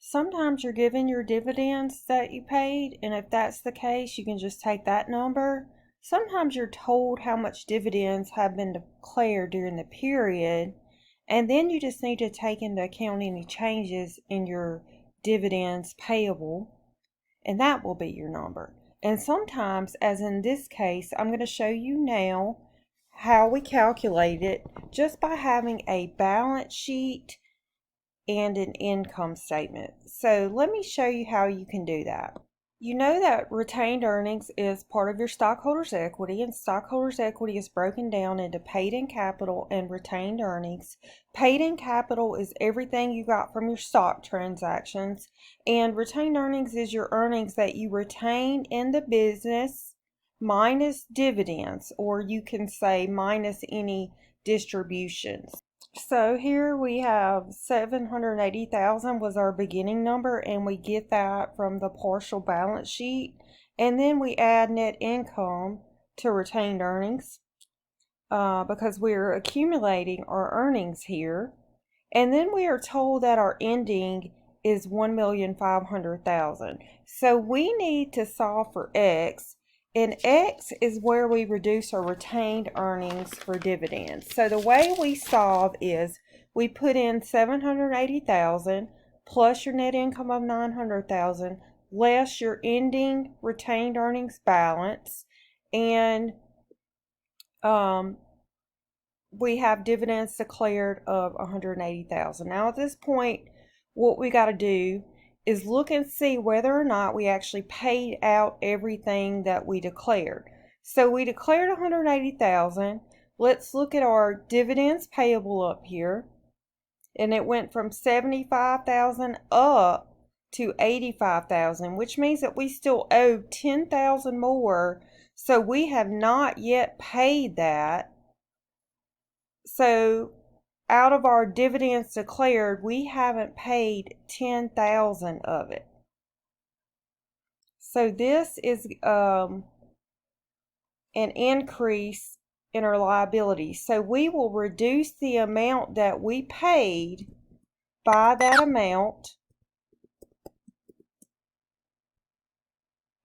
Sometimes you're given your dividends that you paid, and if that's the case, you can just take that number. Sometimes you're told how much dividends have been declared during the period, and then you just need to take into account any changes in your dividends payable, and that will be your number. And sometimes, as in this case, I'm going to show you now how we calculate it just by having a balance sheet and an income statement. So let me show you how you can do that. You know that retained earnings is part of your stockholders' equity, and stockholders' equity is broken down into paid-in capital and retained earnings. Paid-in capital is everything you got from your stock transactions, and retained earnings is your earnings that you retain in the business minus dividends, or you can say minus any distributions. So here we have 780,000 was our beginning number, and we get that from the partial balance sheet. And then we add net income to retained earnings because we're accumulating our earnings here. And then we are told that our ending is 1,500,000. So we need to solve for X, and X is where we reduce our retained earnings for dividends. So the way we solve is we put in 780,000 plus your net income of 900,000 less your ending retained earnings balance, and we have dividends declared of 180,000. Now at this point, what we got to do is look and see whether or not we actually paid out everything that we declared. So we declared 180,000. Let's look at our dividends payable up here. And it went from 75,000 up to 85,000, which means that we still owe 10,000 more. So we have not yet paid that. So out of our dividends declared, we haven't paid 10,000 of it. So this is an increase in our liability. So we will reduce the amount that we paid by that amount.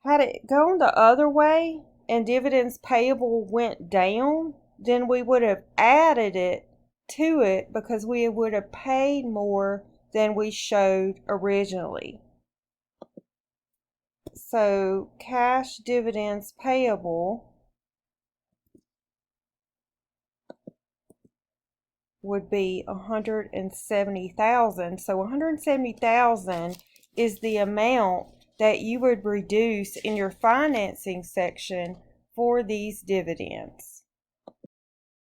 Had it gone the other way and dividends payable went down, then we would have added it to it because we would have paid more than we showed originally. So cash dividends payable would be 170,000. So 170,000 is the amount that you would reduce in your financing section for these dividends.